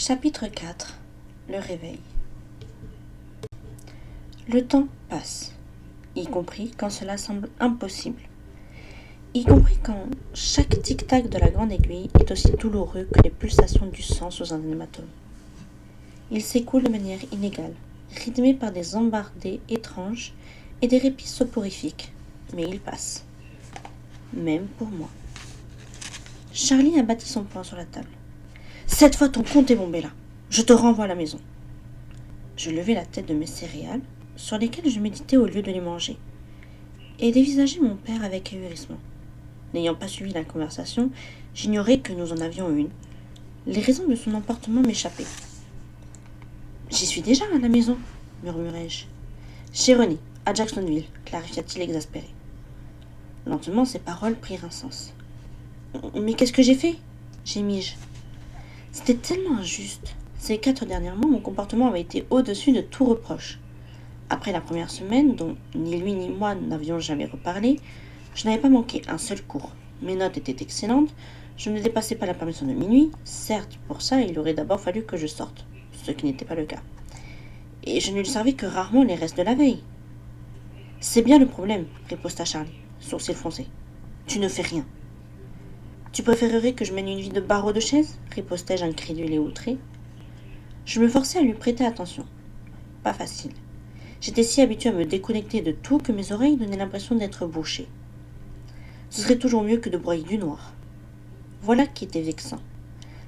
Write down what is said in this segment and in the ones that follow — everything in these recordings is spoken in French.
Chapitre 4. Le réveil. Le temps passe, y compris quand cela semble impossible, y compris quand chaque tic-tac de la grande aiguille est aussi douloureux que les pulsations du sang sous un hématome. Il s'écoule de manière inégale, rythmé par des embardées étranges et des répits soporifiques, mais il passe. Même pour moi. Charlie a battu son poing sur la table. « Cette fois ton compte est bon, Bella. Je te renvoie à la maison. » Je levai la tête de mes céréales, sur lesquelles je méditais au lieu de les manger, et dévisageai mon père avec ahurissement. N'ayant pas suivi la conversation, j'ignorais que nous en avions une. Les raisons de son emportement m'échappaient. « J'y suis déjà à la maison, » murmurai-je. « Chez René, à Jacksonville, » clarifia-t-il exaspéré. Lentement, ses paroles prirent un sens. « Mais qu'est-ce que j'ai fait ?» gémis-je. C'était tellement injuste. Ces 4 derniers mois, mon comportement avait été au-dessus de tout reproche. Après la première semaine, dont ni lui ni moi n'avions jamais reparlé, je n'avais pas manqué un seul cours. Mes notes étaient excellentes, je ne dépassais pas la permission de minuit. Certes, pour ça, il aurait d'abord fallu que je sorte, ce qui n'était pas le cas. Et je ne lui servais que rarement les restes de la veille. « C'est bien le problème, » riposta Charlie, sourcil foncé. « Tu ne fais rien. »« Tu préférerais que je mène une vie de barreau de chaise ?» ripostai-je incrédule et outré. Je me forçai à lui prêter attention. Pas facile. J'étais si habituée à me déconnecter de tout que mes oreilles donnaient l'impression d'être bouchées. Ce serait toujours mieux que de broyer du noir. Voilà qui était vexant.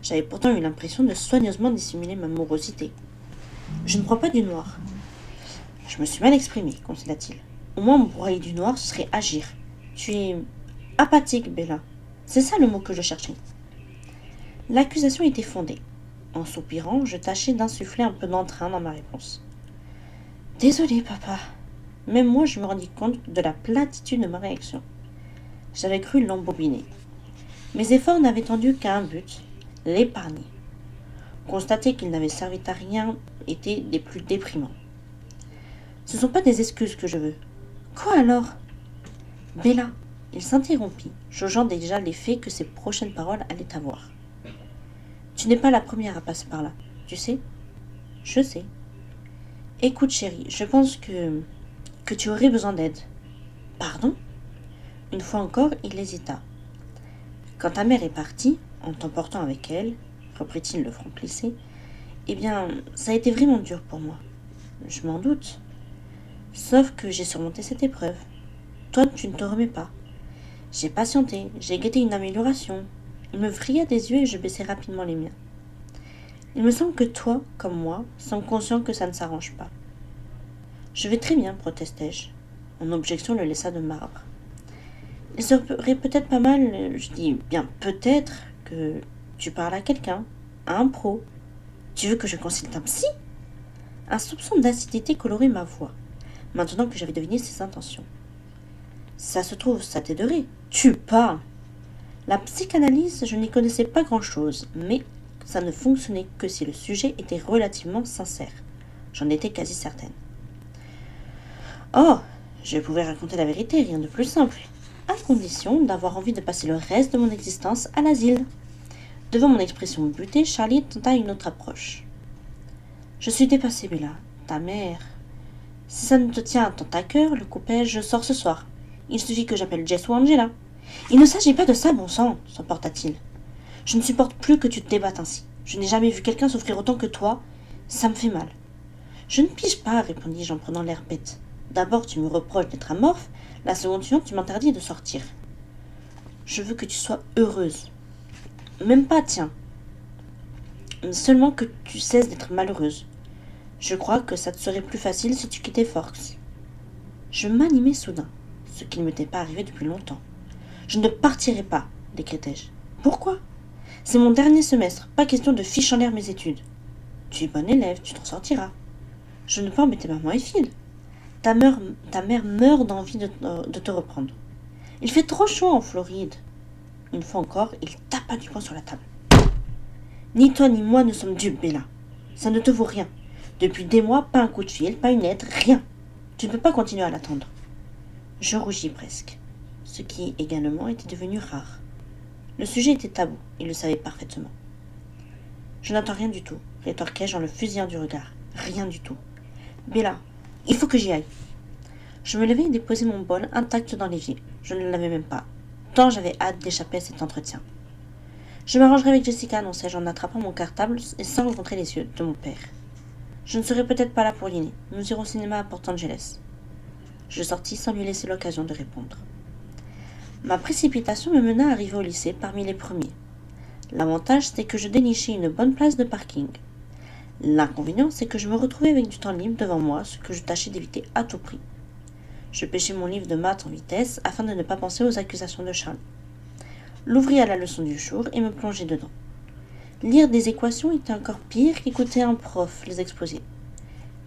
J'avais pourtant eu l'impression de soigneusement dissimuler ma morosité. Je ne prends pas du noir. Je me suis mal exprimée, concéda-t-il. Au moins, broyer du noir, ce serait agir. Tu es apathique, Bella. C'est ça le mot que je cherchais. L'accusation était fondée. En soupirant, je tâchai d'insuffler un peu d'entrain dans ma réponse. « Désolée, papa. » Même moi, je me rendis compte de la platitude de ma réaction. J'avais cru l'embobiner. Mes efforts n'avaient tendu qu'à un but, l'épargner. Constater qu'il n'avait servi à rien était des plus déprimants. Ce ne sont pas des excuses que je veux. Quoi alors ? Bella, il s'interrompit, jaugeant déjà l'effet que ses prochaines paroles allaient avoir. Tu n'es pas la première à passer par là, tu sais ? Je sais. Écoute, chérie, je pense que tu aurais besoin d'aide. Pardon ? Une fois encore, il hésita. Quand ta mère est partie, en t'emportant avec elle, reprit-il le front plissé, eh bien, ça a été vraiment dur pour moi. Je m'en doute. Sauf que j'ai surmonté cette épreuve. Toi, tu ne te remets pas. J'ai patienté, j'ai guetté une amélioration. Il me vrilla des yeux et je baissai rapidement les miens. Il me semble que toi, comme moi, sommes conscients que ça ne s'arrange pas. Je vais très bien, protestai-je. Mon objection le laissa de marbre. Il serait peut-être pas mal, je dis bien peut-être, que tu parles à quelqu'un, à un pro. Tu veux que je consulte un psy ? Un soupçon d'acidité colorait ma voix, maintenant que j'avais deviné ses intentions. Ça se trouve, ça t'aiderait. Tu parles. La psychanalyse, je n'y connaissais pas grand-chose, mais ça ne fonctionnait que si le sujet était relativement sincère. J'en étais quasi certaine. Oh, je pouvais raconter la vérité, rien de plus simple, à condition d'avoir envie de passer le reste de mon existence à l'asile. Devant mon expression butée, Charlie tenta une autre approche. Je suis dépassée, Bella. Ta mère. Si ça ne te tient tant à cœur, le coupé-je sors ce soir. Il suffit que j'appelle Jess ou Angela. Il ne s'agit pas de ça, bon sang, s'emporta-t-il. Je ne supporte plus que tu te débattes ainsi. Je n'ai jamais vu quelqu'un souffrir autant que toi. Ça me fait mal. Je ne pige pas, répondis-je en prenant l'air bête. D'abord, tu me reproches d'être amorphe. La seconde suivante, tu m'interdis de sortir. Je veux que tu sois heureuse. Même pas, tiens. Seulement que tu cesses d'être malheureuse. Je crois que ça te serait plus facile si tu quittais Forks. Je m'animai soudain, ce qui ne m'était pas arrivé depuis longtemps. Je ne partirai pas, décrétai-je. Pourquoi ? C'est mon dernier semestre, pas question de fiche en l'air mes études. Tu es bonne élève, tu t'en sortiras. Je ne peux embêter maman et Phil. Ta mère meurt d'envie de te reprendre. Il fait trop chaud en Floride. Une fois encore, il tapa du poing sur la table. Ni toi ni moi ne sommes dupes, Bella. Ça ne te vaut rien. Depuis des mois, pas un coup de fil, pas une aide, rien. Tu ne peux pas continuer à l'attendre. Je rougis presque, ce qui également était devenu rare. Le sujet était tabou, il le savait parfaitement. Je n'entends rien du tout, rétorquai-je en le fusillant du regard. Rien du tout. Bella, il faut que j'y aille. Je me levai et déposai mon bol intact dans l'évier. Je ne l'avais même pas, tant j'avais hâte d'échapper à cet entretien. Je m'arrangerai avec Jessica, annonçai-je en attrapant mon cartable et sans rencontrer les yeux de mon père. Je ne serai peut-être pas là pour dîner. Nous irons au cinéma à Port Angeles. Je sortis sans lui laisser l'occasion de répondre. Ma précipitation me mena à arriver au lycée parmi les premiers. L'avantage, c'est que je dénichais une bonne place de parking. L'inconvénient, c'est que je me retrouvais avec du temps libre devant moi, ce que je tâchais d'éviter à tout prix. Je pêchai mon livre de maths en vitesse afin de ne pas penser aux accusations de Charlie. L'ouvris à la leçon du jour et me plongeai dedans. Lire des équations était encore pire qu'écouter un prof les exposer.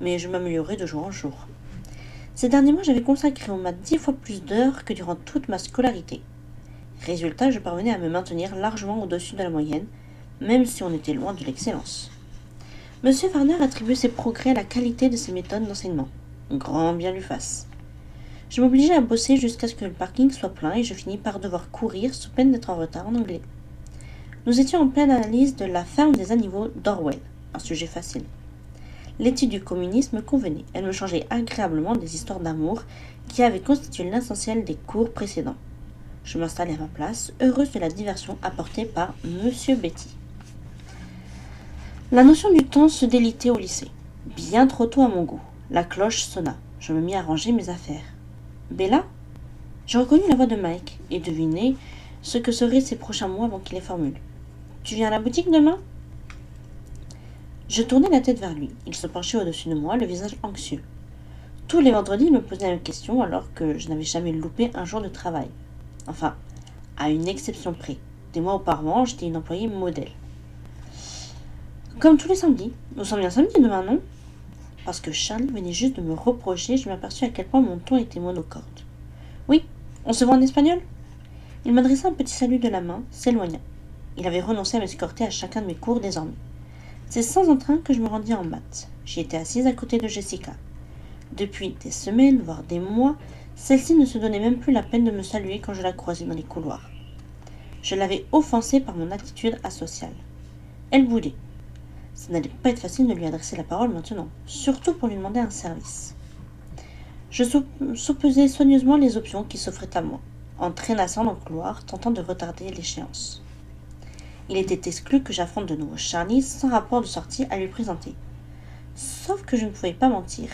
Mais je m'améliorais de jour en jour. Ces derniers mois, j'avais consacré aux maths 10 fois plus d'heures que durant toute ma scolarité. Résultat, je parvenais à me maintenir largement au-dessus de la moyenne, même si on était loin de l'excellence. Monsieur Warner attribuait ses progrès à la qualité de ses méthodes d'enseignement. Grand bien lui fasse. Je m'obligeais à bosser jusqu'à ce que le parking soit plein et je finis par devoir courir sous peine d'être en retard en anglais. Nous étions en pleine analyse de la ferme des animaux d'Orwell, un sujet facile. L'étude du communisme me convenait, elle me changeait agréablement des histoires d'amour qui avaient constitué l'essentiel des cours précédents. Je m'installai à ma place, heureuse de la diversion apportée par Monsieur Betty. La notion du temps se délitait au lycée. Bien trop tôt à mon goût. La cloche sonna. Je me mis à ranger mes affaires. Bella ? Je reconnus la voix de Mike et devinai ce que seraient ses prochains mots avant qu'il les formule. Tu viens à la boutique demain ? Je tournai la tête vers lui. Il se penchait au-dessus de moi, le visage anxieux. Tous les vendredis, il me posait la même question alors que je n'avais jamais loupé un jour de travail. Enfin, à une exception près. Des mois auparavant, j'étais une employée modèle. Comme tous les samedis. Nous sommes bien samedi demain, non ? Parce que Charlie venait juste de me reprocher, je m'aperçus à quel point mon ton était monocorde. Oui, on se voit en espagnol ? Il m'adressa un petit salut de la main, s'éloigna. Il avait renoncé à m'escorter à chacun de mes cours désormais. C'est sans entrain que je me rendis en maths. J'y étais assise à côté de Jessica. Depuis des semaines, voire des mois, celle-ci ne se donnait même plus la peine de me saluer quand je la croisais dans les couloirs. Je l'avais offensée par mon attitude asociale. Elle boudait. Ça n'allait pas être facile de lui adresser la parole maintenant, surtout pour lui demander un service. Je soupesais soigneusement les options qui s'offraient à moi, en traînassant dans le couloir, tentant de retarder l'échéance. Il était exclu que j'affronte de nouveau Charlie sans rapport de sortie à lui présenter. Sauf que je ne pouvais pas mentir,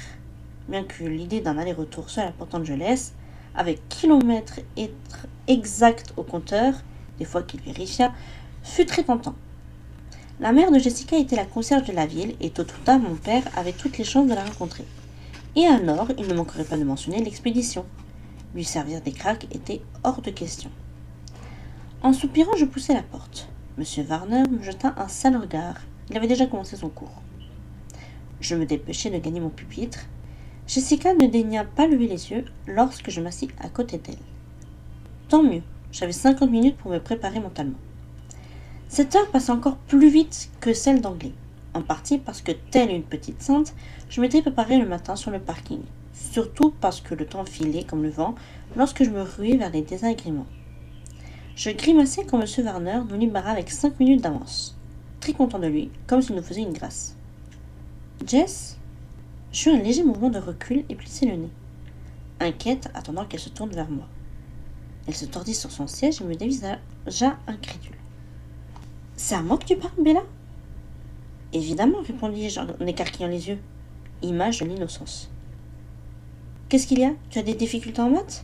bien que l'idée d'un aller-retour seul à Port Angeles, avec kilomètres exacts au compteur, des fois qu'il vérifia, fut très tentant. La mère de Jessica était la concierge de la ville et tôt ou tard mon père avait toutes les chances de la rencontrer. Et alors, il ne manquerait pas de mentionner l'expédition. Lui servir des craques était hors de question. En soupirant, je poussai la porte. Monsieur Warner me jeta un sale regard. Il avait déjà commencé son cours. Je me dépêchai de gagner mon pupitre. Jessica ne daigna pas lever les yeux lorsque je m'assis à côté d'elle. Tant mieux, j'avais 50 minutes pour me préparer mentalement. Cette heure passait encore plus vite que celle d'anglais, en partie parce que, telle une petite sainte, je m'étais préparée le matin sur le parking, surtout parce que le temps filait comme le vent lorsque je me ruais vers les désagréments. Je grimaçai quand M. Warner nous libéra avec 5 minutes d'avance, très content de lui, comme s'il nous faisait une grâce. Jess ? J'eus un léger mouvement de recul et plissai le nez, inquiète attendant qu'elle se tourne vers moi. Elle se tordit sur son siège et me dévisagea incrédule. C'est à moi que tu parles, Bella ? Évidemment, répondis-je en écarquillant les yeux. Image de l'innocence. Qu'est-ce qu'il y a ? Tu as des difficultés en maths ?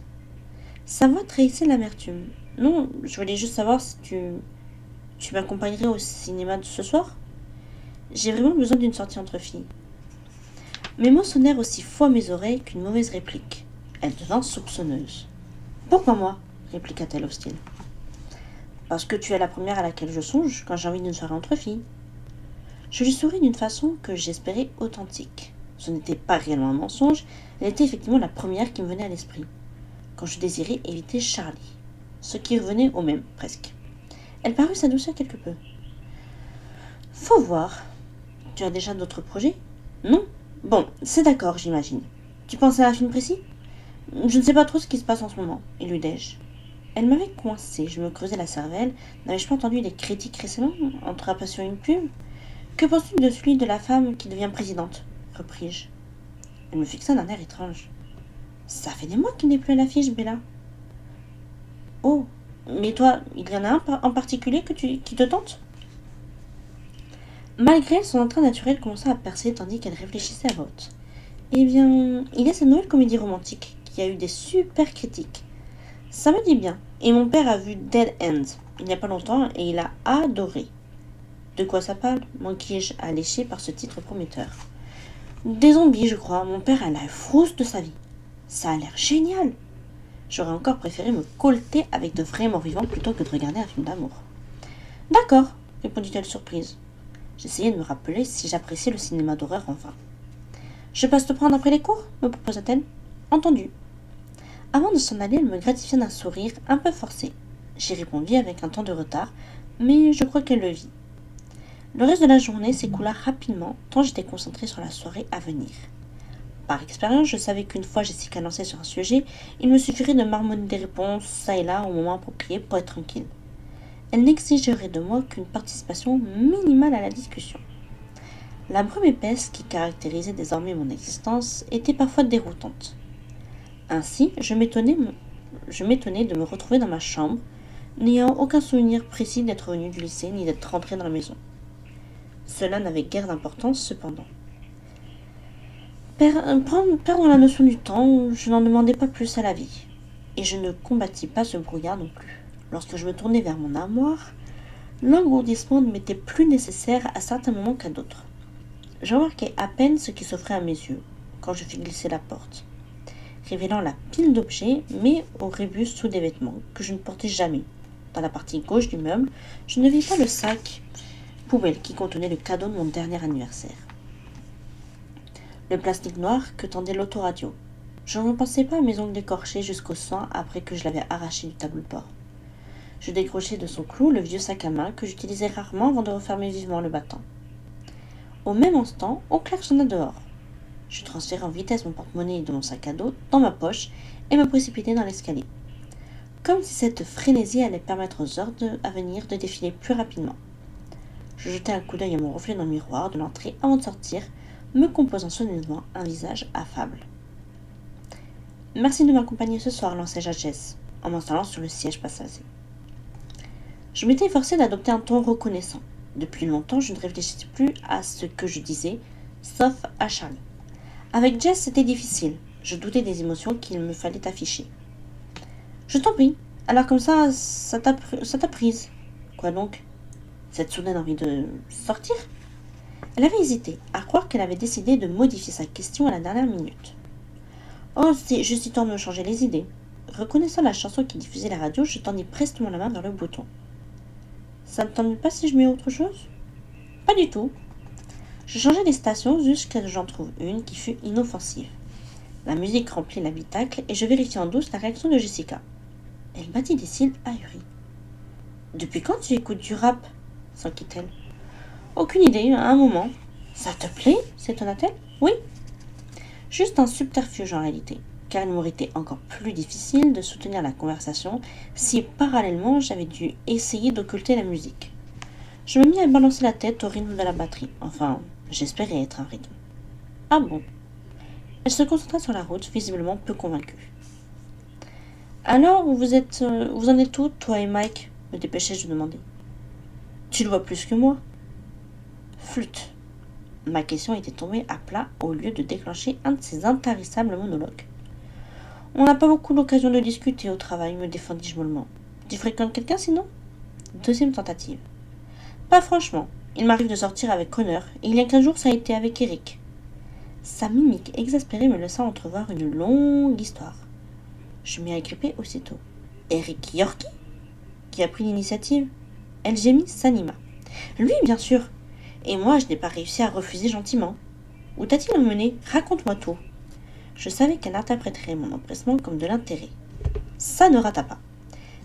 Sa voix trahissait l'amertume. Non, je voulais juste savoir si tu m'accompagnerais au cinéma de ce soir ? J'ai vraiment besoin d'une sortie entre filles. Mes mots sonnèrent aussi faux à mes oreilles qu'une mauvaise réplique. Elle devint soupçonneuse. Pourquoi moi ? répliqua-t-elle hostile. Parce que tu es la première à laquelle je songe quand j'ai envie d'une soirée entre filles. Je lui souris d'une façon que j'espérais authentique. Ce n'était pas réellement un mensonge, elle était effectivement la première qui me venait à l'esprit, quand je désirais éviter Charlie, ce qui revenait au même, presque. Elle parut s'adoucir quelque peu. Faut voir. Tu as déjà d'autres projets ? Non ? Bon, c'est d'accord, j'imagine. Tu penses à un film précis ? Je ne sais pas trop ce qui se passe en ce moment, éludai-je. Elle m'avait coincé, je me creusais la cervelle. N'avais-je pas entendu les critiques récemment entre la passion et une pub ? Que penses-tu de celui de la femme qui devient présidente repris-je. Elle me fixa d'un air étrange. Ça fait des mois qu'il n'est plus à l'affiche, Bella. Oh, mais toi, il y en a un en particulier qui te tente? Malgré elle, son entrain naturel commença à percer tandis qu'elle réfléchissait à voix haute. Eh bien, il y a cette nouvelle comédie romantique qui a eu des super critiques. Ça me dit bien. Et mon père a vu Dead End il n'y a pas longtemps et il a adoré. De quoi ça parle? Manquai-je alléché par ce titre prometteur. Des zombies, je crois. Mon père a la frousse de sa vie. Ça a l'air génial. J'aurais encore préféré me colter avec de vrais morts vivants plutôt que de regarder un film d'amour. D'accord, répondit-elle surprise. J'essayais de me rappeler si j'appréciais le cinéma d'horreur en vain. Je passe te prendre après les cours, me proposa-t-elle. Entendu. Avant de s'en aller, elle me gratifia d'un sourire un peu forcé. J'y répondis avec un temps de retard, mais je crois qu'elle le vit. Le reste de la journée s'écoula rapidement, tant j'étais concentrée sur la soirée à venir. Par expérience, je savais qu'une fois Jessica lancée sur un sujet, il me suffirait de marmonner des réponses ça et là au moment approprié pour être tranquille. Elle n'exigerait de moi qu'une participation minimale à la discussion. La brume épaisse qui caractérisait désormais mon existence était parfois déroutante. Ainsi, je m'étonnais de me retrouver dans ma chambre, n'ayant aucun souvenir précis d'être venue du lycée ni d'être rentrée dans la maison. Cela n'avait guère d'importance cependant. Perdre la notion du temps, je n'en demandais pas plus à la vie. Et je ne combattis pas ce brouillard non plus. Lorsque je me tournai vers mon armoire, l'engourdissement ne m'était plus nécessaire à certains moments qu'à d'autres. Je remarquai à peine ce qui s'offrait à mes yeux, quand je fis glisser la porte, révélant la pile d'objets, mais au rébus sous des vêtements, que je ne portais jamais. Dans la partie gauche du meuble, je ne vis pas le sac poubelle qui contenait le cadeau de mon dernier anniversaire. Le plastique noir que tendait l'autoradio. Je ne pensais pas à mes ongles écorchés jusqu'au sang après que je l'avais arraché du tableau de bord. Je décrochai de son clou le vieux sac à main que j'utilisais rarement avant de refermer vivement le battant. Au même instant, on klaxonna dehors. Je transférai en vitesse mon porte-monnaie de mon sac à dos dans ma poche et me précipitai dans l'escalier. Comme si cette frénésie allait permettre aux heures à venir de défiler plus rapidement. Je jetai un coup d'œil à mon reflet dans le miroir de l'entrée avant de sortir, me composant soigneusement un visage affable. « Merci de m'accompagner ce soir, lançai-je à Jess, en m'installant sur le siège passager. Je m'étais efforcé d'adopter un ton reconnaissant. Depuis longtemps, je ne réfléchissais plus à ce que je disais, sauf à Charlie. Avec Jess, c'était difficile. Je doutais des émotions qu'il me fallait afficher. « Je t'en prie. Alors comme ça t'a prise. Quoi donc? Cette soudaine envie de sortir ?» Elle avait hésité, à croire qu'elle avait décidé de modifier sa question à la dernière minute. Oh, c'est juste histoire de me changer les idées. Reconnaissant la chanson qui diffusait la radio, je tendis prestement la main vers le bouton. Ça ne t'ennuie pas si je mets autre chose? Pas du tout. Je changeai les stations jusqu'à ce que j'en trouve une qui fut inoffensive. La musique remplit l'habitacle et je vérifiai en douce la réaction de Jessica. Elle battit des cils ahuris. Depuis quand tu écoutes du rap? S'enquit-elle. Aucune idée, à un moment. Ça te plaît? S'étonna-t-elle. Oui. Juste un subterfuge en réalité, car il m'aurait été encore plus difficile de soutenir la conversation si parallèlement j'avais dû essayer d'occulter la musique. Je me mis à balancer la tête au rythme de la batterie. Enfin, j'espérais être un rythme. Ah bon? Elle se concentra sur la route, visiblement peu convaincue. Alors, vous en êtes où, toi et Mike? Me dépêchai-je de demander. Tu le vois plus que moi? Flûte. Ma question était tombée à plat au lieu de déclencher un de ces intarissables monologues. On n'a pas beaucoup l'occasion de discuter au travail, me défendis-je mollement. Tu fréquentes quelqu'un sinon? Deuxième tentative. Pas franchement. Il m'arrive de sortir avec Connor, et il y a 15 jours ça a été avec Eric. Sa mimique exaspérée me laissa entrevoir une longue histoire. Je m'y agrippai aussitôt. Eric Yorkie? Qui a pris l'initiative? Elle gémit, s'anima. Lui, bien sûr. Et moi, je n'ai pas réussi à refuser gentiment. Où t'a-t-il emmené? Raconte-moi tout. Je savais qu'elle interpréterait mon empressement comme de l'intérêt. Ça ne rata pas.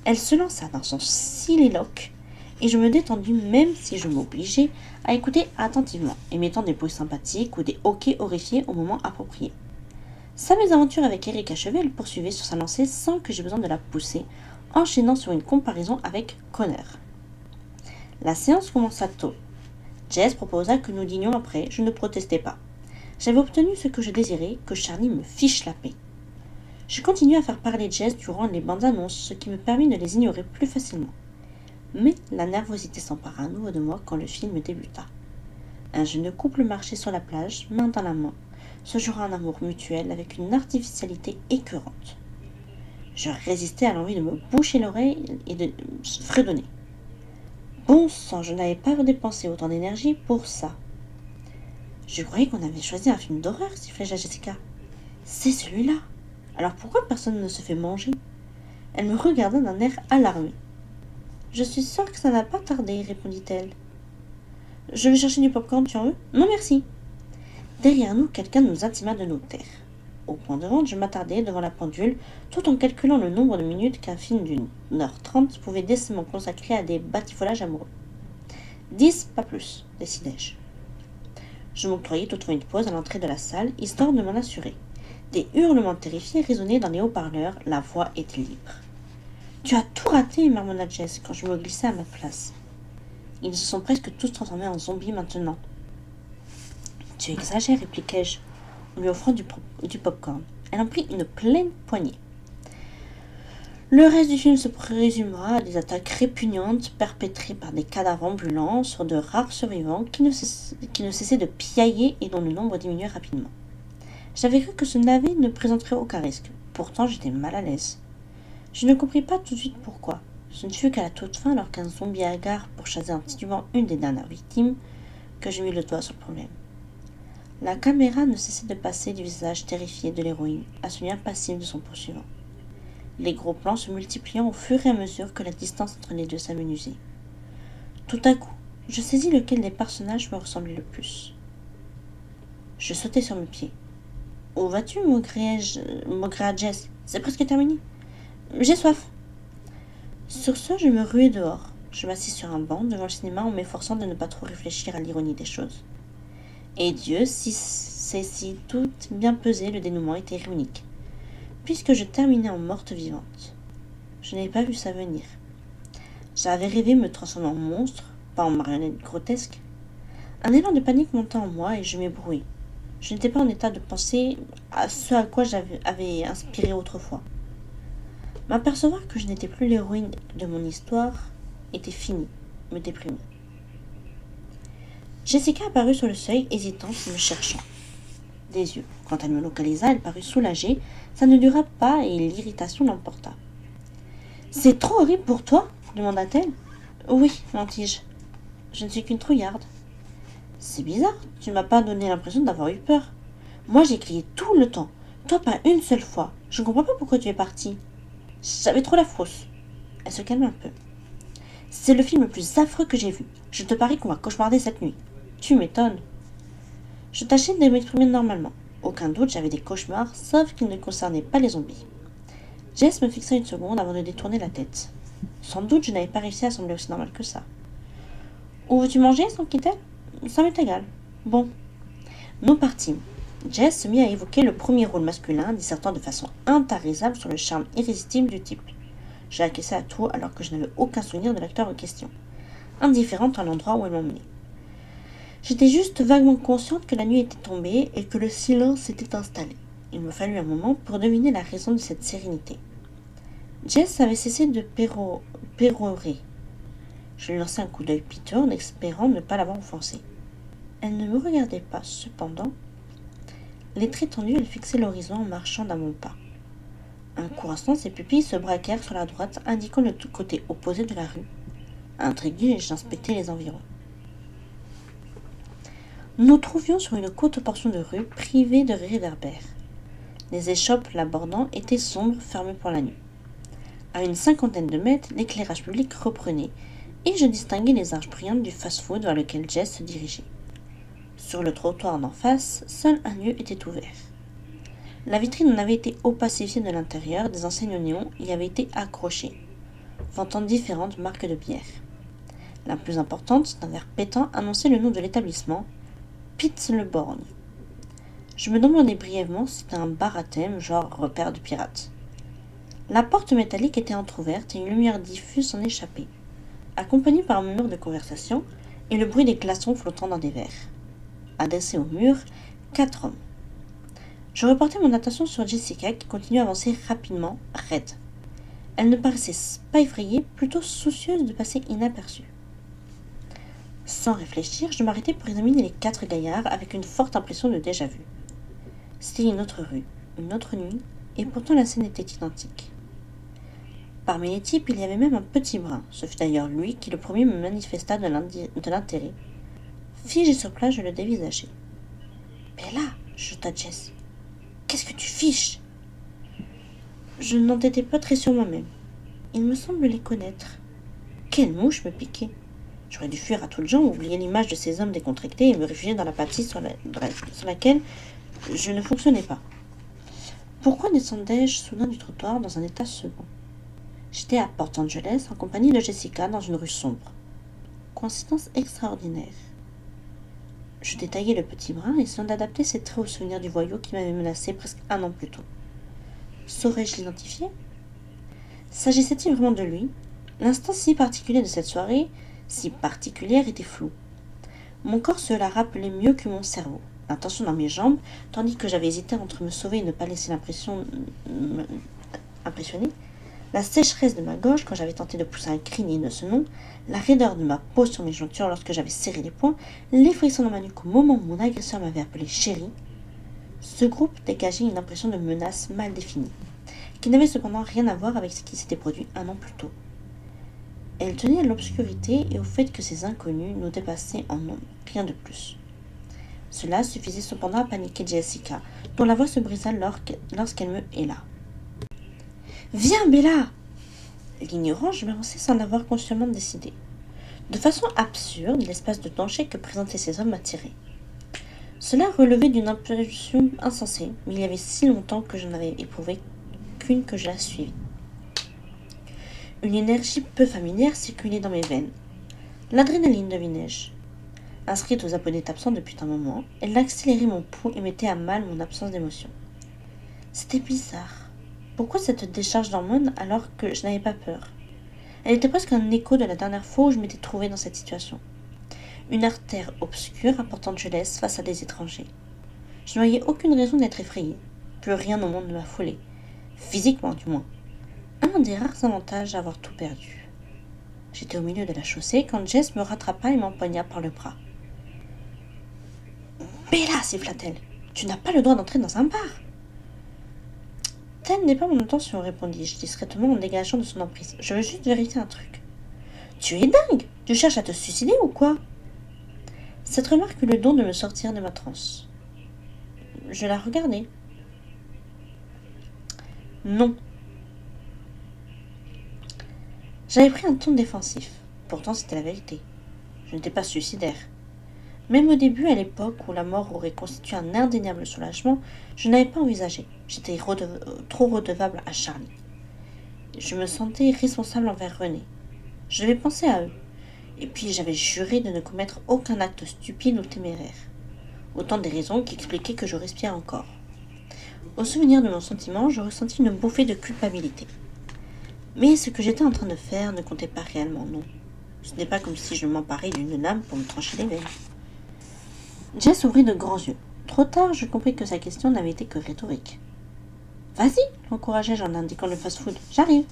Elle se lança dans son soliloque, et je me détendis même si je m'obligeais à écouter attentivement, émettant des bruits sympathiques ou des hoquets horrifiés au moment approprié. Sa mésaventure avec Eric achevée, elle poursuivait sur sa lancée sans que j'aie besoin de la pousser, enchaînant sur une comparaison avec Connor. La séance commença tôt. Jess proposa que nous dînions après, je ne protestai pas. J'avais obtenu ce que je désirais, que Charlie me fiche la paix. Je continuai à faire parler Jess durant les bandes annonces, ce qui me permit de les ignorer plus facilement. Mais la nervosité s'empara à nouveau de moi quand le film débuta. Un jeune couple marchait sur la plage, main dans la main, se jurant un amour mutuel avec une artificialité écœurante. Je résistais à l'envie de me boucher l'oreille et de fredonner. Bon sang, je n'avais pas dépensé autant d'énergie pour ça. Je croyais qu'on avait choisi un film d'horreur, sifflai-je à Jessica. C'est celui-là. Alors pourquoi personne ne se fait manger? Elle me regarda d'un air alarmé. Je suis sûre que ça n'a pas tardé, répondit-elle. Je vais chercher du popcorn, tu en veux? Non, merci. Derrière nous, quelqu'un nous intima de nous taire. Au point de vente, je m'attardai devant la pendule, tout en calculant le nombre de minutes qu'un film d'une heure 30 pouvait décemment consacrer à des batifolages amoureux. 10, pas plus, décidai-je. Je m'octroyai toutefois une pause à l'entrée de la salle, histoire de m'en assurer. Des hurlements terrifiés résonnaient dans les haut-parleurs, la voix était libre. Tu as tout raté, marmonna Jess quand je me glissai à ma place. Ils se sont presque tous transformés en zombies maintenant. Tu exagères, répliquai-je, en lui offrant du popcorn. Elle en prit une pleine poignée. Le reste du film se résumera à des attaques répugnantes perpétrées par des cadavres ambulants sur de rares survivants qui ne cessaient de piailler et dont le nombre diminuait rapidement. J'avais cru que ce navet ne présenterait aucun risque. Pourtant, j'étais mal à l'aise. Je ne compris pas tout de suite pourquoi. Ce ne fut qu'à la toute fin, lorsqu'un zombie hagard pourchassa en titubant une des dernières victimes, que je mis le doigt sur le problème. La caméra ne cessait de passer du visage terrifié de l'héroïne à celui impassible de son poursuivant. Les gros plans se multipliant au fur et à mesure que la distance entre les deux s'amenuisait. Tout à coup, je saisis lequel des personnages me ressemblait le plus. Je sautai sur mes pieds. « Où vas-tu, maugréa Jess? C'est presque terminé. J'ai soif. » Sur ce, je me ruai dehors. Je m'assis sur un banc devant le cinéma en m'efforçant de ne pas trop réfléchir à l'ironie des choses. Et Dieu, si tout bien pesé, le dénouement était ironique, puisque je terminais en morte vivante. Je n'avais pas vu ça venir. J'avais rêvé me transformer en monstre, pas en marionnette grotesque. Un élan de panique monta en moi et je m'ébrouai. Je n'étais pas en état de penser à ce à quoi j'avais inspiré autrefois. M'apercevoir que je n'étais plus l'héroïne de mon histoire était fini, me déprimait. Jessica apparut sur le seuil, hésitante, me cherchant. Des yeux. Quand elle me localisa, elle parut soulagée. Ça ne dura pas et l'irritation l'emporta. « C'est trop horrible pour toi ?» demanda-t-elle. « Oui, mentis-je. Je ne suis qu'une trouillarde. »« C'est bizarre, tu m'as pas donné l'impression d'avoir eu peur. Moi, j'ai crié tout le temps. Toi, pas une seule fois. Je ne comprends pas pourquoi tu es partie. J'avais trop la frousse. » Elle se calma un peu. « C'est le film le plus affreux que j'ai vu. Je te parie qu'on va cauchemarder cette nuit. » Tu m'étonnes. Je tâchais de m'exprimer normalement. Aucun doute, j'avais des cauchemars, sauf qu'ils ne concernaient pas les zombies. Jess me fixa une seconde avant de détourner la tête. Sans doute, je n'avais pas réussi à sembler aussi normal que ça. « Où veux-tu manger ?» s'enquit-elle. « Ça m'est égal. » Bon. Nous partîmes. Jess se mit à évoquer le premier rôle masculin, dissertant de façon intarissable sur le charme irrésistible du type. J'ai acquiescé à tout alors que je n'avais aucun souvenir de l'acteur en question, indifférente à l'endroit où elle m'emmenait. J'étais juste vaguement consciente que la nuit était tombée et que le silence s'était installé. Il me fallut un moment pour deviner la raison de cette sérénité. Jess avait cessé de pérorer. Je lui lançai un coup d'œil piteux en espérant ne pas l'avoir offensée. Elle ne me regardait pas, cependant. Les traits tendus, elle fixait l'horizon en marchant d'un bon pas. Un court instant, ses pupilles se braquèrent sur la droite, indiquant le côté opposé de la rue. Intriguée, j'inspectais les environs. Nous trouvions sur une courte portion de rue privée de réverbères. Les échoppes l'abordant étaient sombres, fermées pour la nuit. À une 50aine de mètres, l'éclairage public reprenait, et je distinguais les arches brillantes du fast-food vers lequel Jess se dirigeait. Sur le trottoir d'en face, seul un lieu était ouvert. La vitrine en avait été opacifiée de l'intérieur, des enseignes néons y avaient été accrochées, vantant différentes marques de bière. La plus importante, d'un verre pétant, annonçait le nom de l'établissement, Pitts le Borgne. Je me demandais brièvement si c'était un bar à thème, genre repère de pirates. La porte métallique était entr'ouverte et une lumière diffuse s'en échappait. Accompagnée par un murmure de conversation et le bruit des glaçons flottant dans des verres. Adressés au mur, 4 hommes. Je reportais mon attention sur Jessica qui continuait à avancer rapidement, raide. Elle ne paraissait pas effrayée, plutôt soucieuse de passer inaperçue. Sans réfléchir, je m'arrêtais pour examiner les 4 gaillards avec une forte impression de déjà-vu. C'était une autre rue, une autre nuit, et pourtant la scène était identique. Parmi les types, il y avait même un petit brun. Ce fut d'ailleurs lui qui le premier me manifesta de l'intérêt. Figé sur place, je le dévisageai. « Bella !» chuta Jess. « Qu'est-ce que tu fiches ?» Je n'en étais pas très sur moi-même. Il me semble les connaître. Quelle mouche me piquait. J'aurais dû fuir à toutes jambes, oublier l'image de ces hommes décontractés et me réfugier dans l'apathie sur laquelle je ne fonctionnais pas. Pourquoi descendais-je soudain du trottoir dans un état second? J'étais à Port Angeles en compagnie de Jessica dans une rue sombre. Coïncidence extraordinaire. Je détaillai le petit brin, essayant d'adapter ses traits au souvenir du voyou qui m'avait menacé presque 1 an plus tôt. Saurais-je l'identifier? S'agissait-il vraiment de lui? L'instant si particulier de cette soirée, si particulière, était flou. Mon corps se la rappelait mieux que mon cerveau. L'intention dans mes jambes, tandis que j'avais hésité entre me sauver et ne pas laisser impressionner, la sécheresse de ma gorge quand j'avais tenté de pousser un cri digne de ce nom, la raideur de ma peau sur mes jointures lorsque j'avais serré les poings, les frissons dans ma nuque au moment où mon agresseur m'avait appelé chérie, ce groupe dégageait une impression de menace mal définie, qui n'avait cependant rien à voir avec ce qui s'était produit 1 an plus tôt. Elle tenait à l'obscurité et au fait que ces inconnus nous dépassaient en nombre, rien de plus. Cela suffisait cependant à paniquer Jessica, dont la voix se brisa lorsqu'elle me héla. « Viens, Bella !» L'ignorant, je m'avançai sans l'avoir consciemment décidé. De façon absurde, l'espace de danger que présentaient ces hommes m'attirait. Cela relevait d'une impulsion insensée, mais il y avait si longtemps que je n'avais éprouvé qu'une que je la suivis. Une énergie peu familière circulait dans mes veines. L'adrénaline, devinai-je. Inscrite aux abonnés absents depuis un moment, elle accélérait mon pouls et mettait à mal mon absence d'émotion. C'était bizarre. Pourquoi cette décharge d'hormones alors que je n'avais pas peur? Elle était presque un écho de la dernière fois où je m'étais trouvée dans cette situation. Une artère obscure à Port Angeles face à des étrangers. Je ne voyais aucune raison d'être effrayée. Plus rien au monde ne m'affolait. Physiquement, du moins. Un des rares avantages d'avoir tout perdu. J'étais au milieu de la chaussée quand Jess me rattrapa et m'empoigna par le bras. « Bella !» siffla-t-elle. « Tu n'as pas le droit d'entrer dans un bar !» « Telle n'est pas mon intention, répondis-je discrètement en dégageant de son emprise. Je veux juste vérifier un truc. »« Tu es dingue! Tu cherches à te suicider ou quoi ?» Cette remarque eut le don de me sortir de ma transe. Je la regardai. Non. J'avais pris un ton défensif. Pourtant, c'était la vérité. Je n'étais pas suicidaire. Même au début, à l'époque où la mort aurait constitué un indéniable soulagement, je n'avais pas envisagé. J'étais trop redevable à Charlie. Je me sentais responsable envers René. Je devais penser à eux. Et puis j'avais juré de ne commettre aucun acte stupide ou téméraire. Autant des raisons qui expliquaient que je respirais encore. Au souvenir de mon sentiment, je ressentis une bouffée de culpabilité. Mais ce que j'étais en train de faire ne comptait pas réellement, non. Ce n'est pas comme si je m'emparais d'une lame pour me trancher les veines. Jess ouvrit de grands yeux. Trop tard, je compris que sa question n'avait été que rhétorique. « Vas-y !» l'encourageai-je en indiquant le fast-food. « J'arrive !»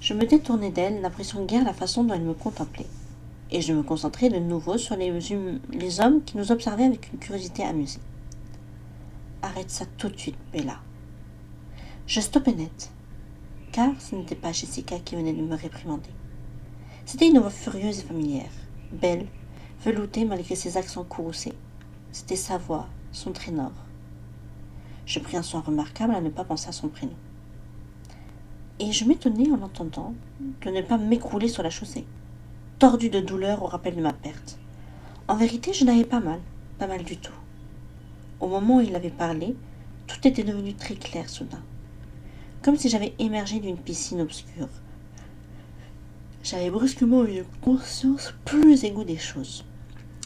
Je me détournai d'elle, n'appréciant guère la façon dont elle me contemplait. Et je me concentrai de nouveau sur les hommes qui nous observaient avec une curiosité amusée. « Arrête ça tout de suite, Bella. » Je stoppai net, car ce n'était pas Jessica qui venait de me réprimander. C'était une voix furieuse et familière, belle, veloutée malgré ses accents courroucés. C'était sa voix, son ténor. Je pris un soin remarquable à ne pas penser à son prénom. Et je m'étonnai en l'entendant de ne pas m'écrouler sur la chaussée, tordue de douleur au rappel de ma perte. En vérité, je n'avais pas mal du tout. Au moment où il avait parlé, tout était devenu très clair soudain, comme si j'avais émergé d'une piscine obscure. J'avais brusquement eu une conscience plus égaux des choses.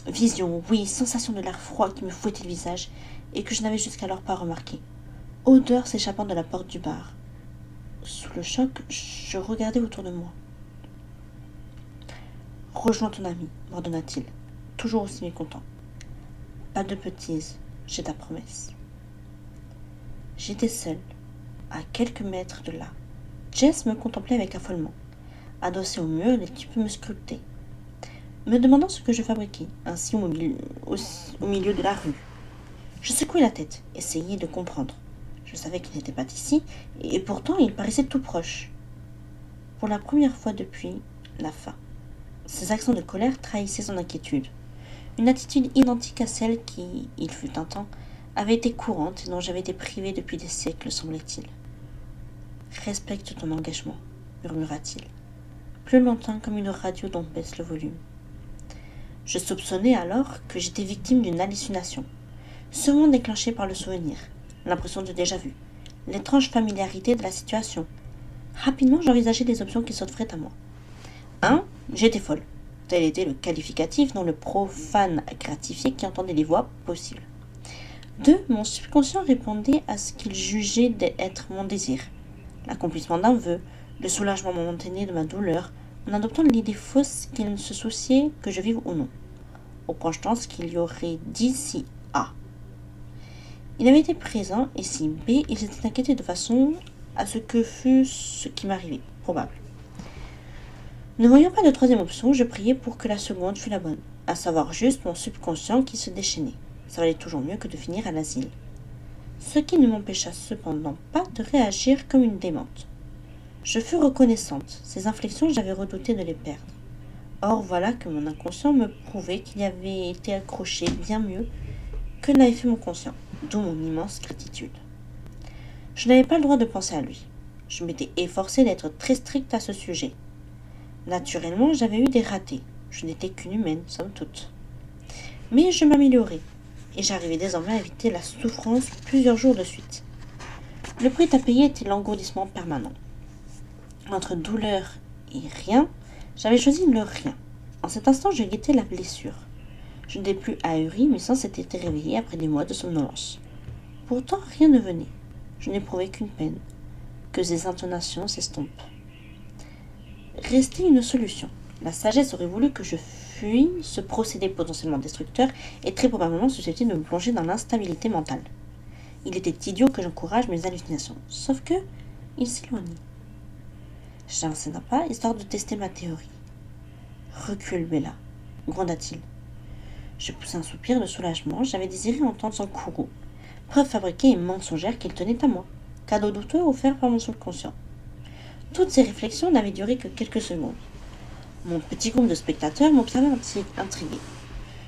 Vision, oui, sensation de l'air froid qui me fouettait le visage et que je n'avais jusqu'alors pas remarqué. Odeur s'échappant de la porte du bar. Sous le choc, je regardais autour de moi. Rejoins ton ami, m'ordonna-t-il, toujours aussi mécontent. Pas de bêtises, j'ai ta promesse. J'étais seule, à quelques mètres de là. Jess me contemplait avec affolement. Adossé au mur, les types me scrutaient, me demandant ce que je fabriquais, ainsi au milieu de la rue. Je secouai la tête, essayai de comprendre. Je savais qu'il n'était pas ici, et pourtant il paraissait tout proche. Pour la première fois depuis la fin, ses accents de colère trahissaient son inquiétude. Une attitude identique à celle qui, il fut un temps, avait été courante et dont j'avais été privée depuis des siècles, semblait-il. « Respecte ton engagement, murmura-t-il, plus longtemps comme une radio dont baisse le volume. » Je soupçonnais alors que j'étais victime d'une hallucination, sûrement déclenchée par le souvenir, l'impression de déjà-vu, l'étrange familiarité de la situation. Rapidement, j'envisageais les options qui s'offraient à moi. 1. J'étais folle. Tel était le qualificatif dont le profane gratifié qui entendait les voix possibles. 2. Mon subconscient répondait à ce qu'il jugeait d'être mon désir. L'accomplissement d'un vœu, le soulagement momentané de ma douleur, en adoptant l'idée fausse qu'il ne se souciait que je vive ou non, au projetant ce qu'il y aurait dit si A. Il avait été présent, et si B, il s'était inquiété de façon à ce que fût ce qui m'arrivait, probable. Ne voyant pas de troisième option, je priais pour que la seconde fût la bonne, à savoir juste mon subconscient qui se déchaînait. Ça valait toujours mieux que de finir à l'asile. Ce qui ne m'empêcha cependant pas de réagir comme une démente. Je fus reconnaissante, ces inflexions j'avais redouté de les perdre. Or voilà que mon inconscient me prouvait qu'il y avait été accroché bien mieux que ne l'avait fait mon conscient, d'où mon immense gratitude. Je n'avais pas le droit de penser à lui. Je m'étais efforcée d'être très stricte à ce sujet. Naturellement, j'avais eu des ratés. Je n'étais qu'une humaine, somme toute. Mais je m'améliorais, et j'arrivais désormais à éviter la souffrance plusieurs jours de suite. Le prix à payer était l'engourdissement permanent. Entre douleur et rien, j'avais choisi le rien. En cet instant, je guettais la blessure. Je n'étais plus ahurie, mes sens s'étaient réveillés après des mois de somnolence. Pourtant, rien ne venait. Je n'éprouvais qu'une peine, que ces intonations s'estompent. Restait une solution. La sagesse aurait voulu que je fuie ce procédé potentiellement destructeur et très probablement susceptible de me plonger dans l'instabilité mentale. Il était idiot que j'encourage mes hallucinations, sauf que il s'éloignait. J'avançai d'un pas, histoire de tester ma théorie. « Recule, Bella » gronda-t-il. Je poussai un soupir de soulagement, j'avais désiré entendre son courroux. Preuve fabriquée et mensongère qu'il tenait à moi. Cadeau douteux offert par mon subconscient. Toutes ces réflexions n'avaient duré que quelques secondes. Mon petit groupe de spectateurs m'observait intrigué.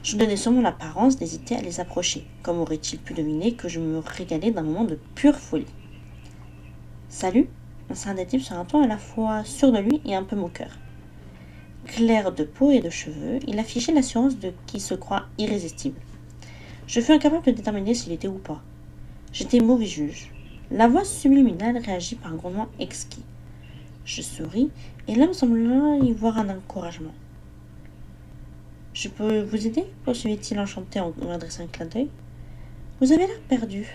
Je donnais seulement l'apparence d'hésiter à les approcher, comme aurait-il pu deviner que je me régalais d'un moment de pure folie. « Salut » insista-t-il sur un ton à la fois sûr de lui et un peu moqueur. Clair de peau et de cheveux, il affichait l'assurance de qui se croit irrésistible. Je fus incapable de déterminer s'il était ou pas. J'étais mauvais juge. La voix subliminale réagit par un grondement exquis. Je souris, et l'homme sembla y voir un encouragement. « Je peux vous aider » poursuivit-il enchanté en m'adressant un clin d'œil. « Vous avez l'air perdu. »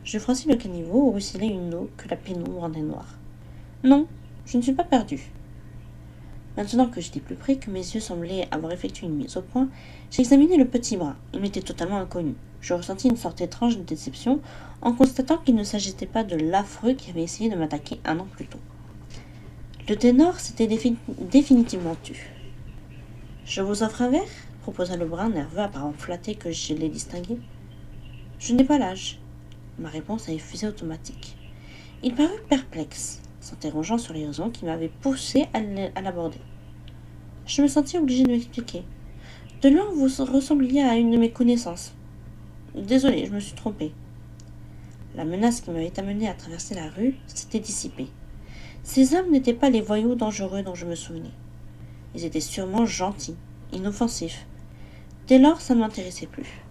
Je francis le caniveau où oscillait une eau que la pénombre rendait noire. « Non, je ne suis pas perdu. » Maintenant que j'étais plus près, que mes yeux semblaient avoir effectué une mise au point, j'examinai le petit bras. Il m'était totalement inconnu. Je ressentis une sorte étrange de déception en constatant qu'il ne s'agissait pas de l'affreux qui avait essayé de m'attaquer un an plus tôt. Le ténor s'était définitivement tu. « Je vous offre un verre » proposa le brun, nerveux, apparemment flatté que je l'ai distingué. « Je n'ai pas l'âge. » Ma réponse avait fusé automatique. Il parut perplexe, s'interrogeant sur les raisons qui m'avaient poussé à l'aborder. Je me sentis obligée de m'expliquer. « De loin, vous ressembliez à une de mes connaissances. »« Désolée, je me suis trompée. » La menace qui m'avait amenée à traverser la rue s'était dissipée. Ces hommes n'étaient pas les voyous dangereux dont je me souvenais. Ils étaient sûrement gentils, inoffensifs. Dès lors, ça ne m'intéressait plus.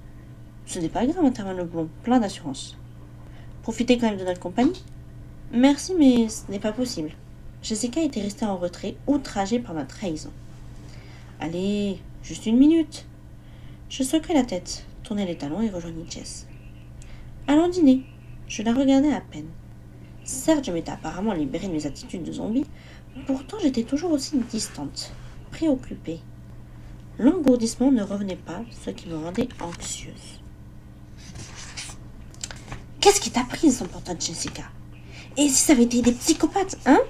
« Ce n'est pas grave, » intervint le blond, plein d'assurance. « Profitez quand même de notre compagnie. »« Merci, mais ce n'est pas possible. » Jessica était restée en retrait, outragée par ma trahison. « Allez, juste une minute. » Je secouai la tête, tournai les talons et rejoignis Jess. « Allons dîner. » Je la regardais à peine. Certes, je m'étais apparemment libérée de mes attitudes de zombie, pourtant j'étais toujours aussi distante. préoccupée. L'engourdissement ne revenait pas, ce qui me rendait anxieuse. « Qu'est-ce qui t'a pris ?» s'emporta Jessica. « Et si ça avait été des psychopathes, hein ?»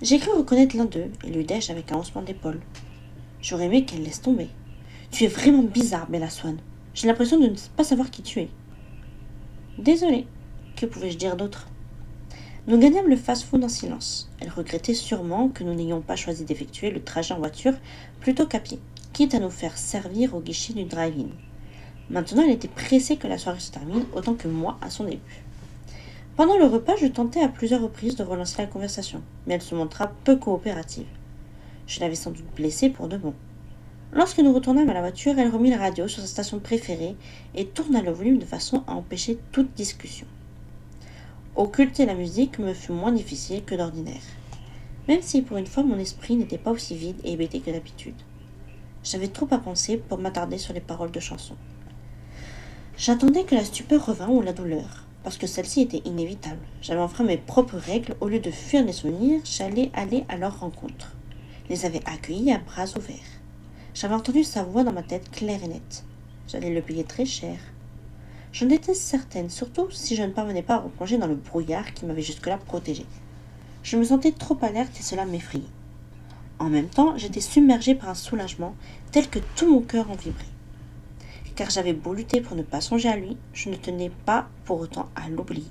J'ai cru reconnaître l'un d'eux et lui dis-je avec un haussement d'épaule. « J'aurais aimé qu'elle laisse tomber. Tu es vraiment bizarre, Bella Swan. J'ai l'impression de ne pas savoir qui tu es. » Désolée. Que pouvais-je dire d'autre ? Nous gagnâmes le fast-food en silence. Elle regrettait sûrement que nous n'ayons pas choisi d'effectuer le trajet en voiture plutôt qu'à pied, quitte à nous faire servir au guichet du drive-in. Maintenant, elle était pressée que la soirée se termine, autant que moi à son début. Pendant le repas, je tentai à plusieurs reprises de relancer la conversation, mais elle se montra peu coopérative. Je l'avais sans doute blessée pour de bon. Lorsque nous retournâmes à la voiture, elle remit la radio sur sa station préférée et tourna le volume de façon à empêcher toute discussion. Occulter la musique me fut moins difficile que d'ordinaire, même si pour une fois mon esprit n'était pas aussi vide et hébété que d'habitude. J'avais trop à penser pour m'attarder sur les paroles de chansons. J'attendais que la stupeur revînt ou la douleur, parce que celle-ci était inévitable. J'avais enfreint mes propres règles, au lieu de fuir les souvenirs, j'allais aller à leur rencontre. Les avais accueillis à bras ouverts. J'avais entendu sa voix dans ma tête claire et nette. J'allais le payer très cher. J'en étais certaine, surtout si je ne parvenais pas à replonger dans le brouillard qui m'avait jusque-là protégée. Je me sentais trop alerte et cela m'effrayait. En même temps, j'étais submergée par un soulagement tel que tout mon cœur en vibrait. Car j'avais beau lutter pour ne pas songer à lui, je ne tenais pas pour autant à l'oublier.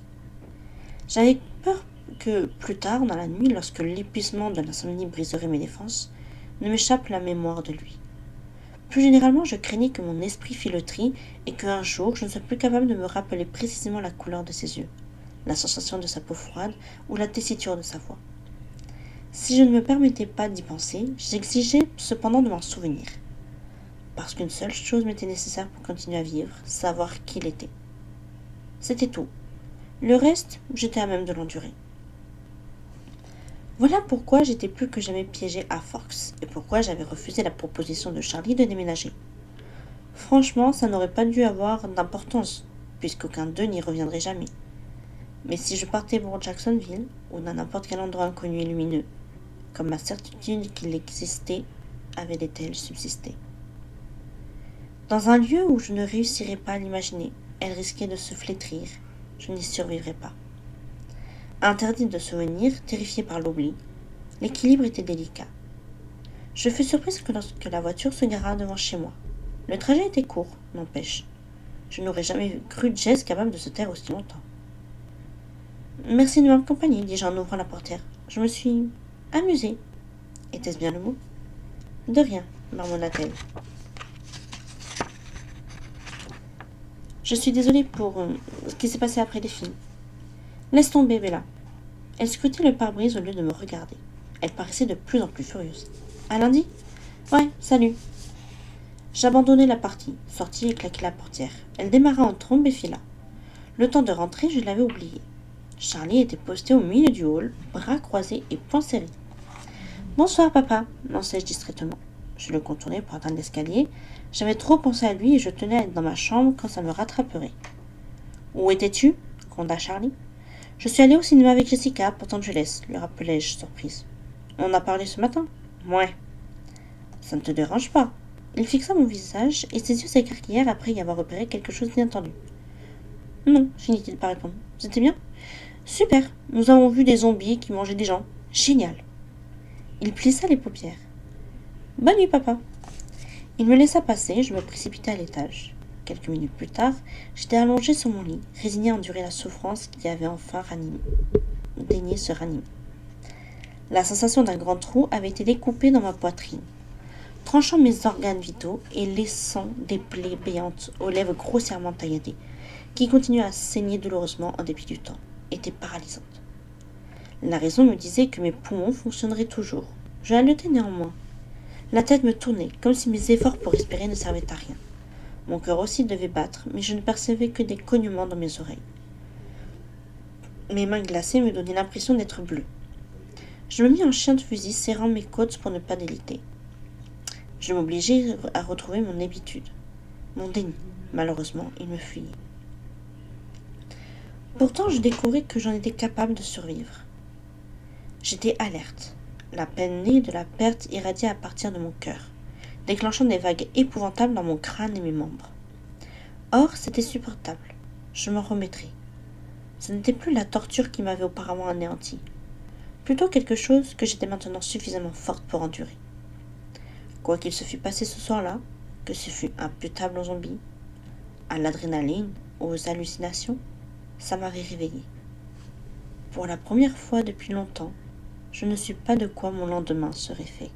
J'avais peur que, plus tard dans la nuit, lorsque l'épuisement de l'insomnie briserait mes défenses, ne m'échappe la mémoire de lui. Plus généralement, je craignais que mon esprit fît le tri et qu'un jour, je ne sois plus capable de me rappeler précisément la couleur de ses yeux, la sensation de sa peau froide ou la tessiture de sa voix. Si je ne me permettais pas d'y penser, j'exigeais cependant de m'en souvenir. Parce qu'une seule chose m'était nécessaire pour continuer à vivre, savoir qui il était. C'était tout. Le reste, j'étais à même de l'endurer. Voilà pourquoi j'étais plus que jamais piégée à Forks et pourquoi j'avais refusé la proposition de Charlie de déménager. Franchement, ça n'aurait pas dû avoir d'importance, puisqu'aucun d'eux n'y reviendrait jamais. Mais si je partais pour Jacksonville, ou dans n'importe quel endroit inconnu et lumineux, comme ma certitude qu'il existait avait-elle subsisté. Dans un lieu où je ne réussirais pas à l'imaginer, elle risquait de se flétrir, je n'y survivrais pas. Interdite de souvenir, terrifiée par l'oubli, l'équilibre était délicat. Je fus surprise que lorsque la voiture se gara devant chez moi. Le trajet était court, n'empêche. Je n'aurais jamais cru Jess capable de se taire aussi longtemps. « Merci de m'accompagner, dis-je en ouvrant la portière. Je me suis amusée. » Était-ce bien le mot ? « De rien, marmonna-t-elle. Je suis désolée pour ce qui s'est passé après les films. Laisse tomber, Bella. » Elle scrutait le pare-brise au lieu de me regarder. Elle paraissait de plus en plus furieuse. « À lundi ? Ouais, salut. » J'abandonnai la partie, sortis et claquai la portière. Elle démarra en trombe et fila. Le temps de rentrer, je l'avais oublié. Charlie était posté au milieu du hall, bras croisés et poings serrés. « Bonsoir, papa, » lançai-je distraitement. Je le contournai pour atteindre l'escalier. J'avais trop pensé à lui et je tenais à être dans ma chambre quand ça me rattraperait. « Où étais-tu » gronda Charlie. « Je suis allée au cinéma avec Jessica pour Los Angeles, lui rappelai-je, surprise. « On a parlé ce matin ?»« Ouais. »« Ça ne te dérange pas ?» Il fixa mon visage et ses yeux s'écarquillèrent après y avoir repéré quelque chose d'inattendu. « Non, finit-il par répondre. C'était bien ? Super, nous avons vu des zombies qui mangeaient des gens. Génial. » Il plissa les paupières. « Bonne nuit, papa. » Il me laissa passer, je me précipitai à l'étage. Quelques minutes plus tard, j'étais allongée sur mon lit, résignée à endurer la souffrance qui avait enfin daigné se ranimer. La sensation d'un grand trou avait été découpée dans ma poitrine, tranchant mes organes vitaux et laissant des plaies béantes aux lèvres grossièrement tailladées, qui continuaient à saigner douloureusement en dépit du temps, étaient paralysantes. La raison me disait que mes poumons fonctionneraient toujours. Je haletais néanmoins. La tête me tournait, comme si mes efforts pour respirer ne servaient à rien. Mon cœur aussi devait battre, mais je ne percevais que des cognements dans mes oreilles. Mes mains glacées me donnaient l'impression d'être bleues. Je me mis en chien de fusil, serrant mes côtes pour ne pas déliter. Je m'obligeai à retrouver mon habitude, mon déni. Malheureusement, il me fuyait. Pourtant, je découvris que j'en étais capable de survivre. J'étais alerte, La peine née de la perte irradiait à partir de mon cœur, déclenchant des vagues épouvantables dans mon crâne et mes membres. Or, c'était supportable. Je m'en remettrai. Ce n'était plus la torture qui m'avait auparavant anéanti, plutôt quelque chose que j'étais maintenant suffisamment forte pour endurer. Quoi qu'il se fût passé ce soir-là, que ce fût imputable aux zombies, à l'adrénaline, aux hallucinations, ça m'avait réveillée. Pour la première fois depuis longtemps, je ne sais pas de quoi mon lendemain serait fait.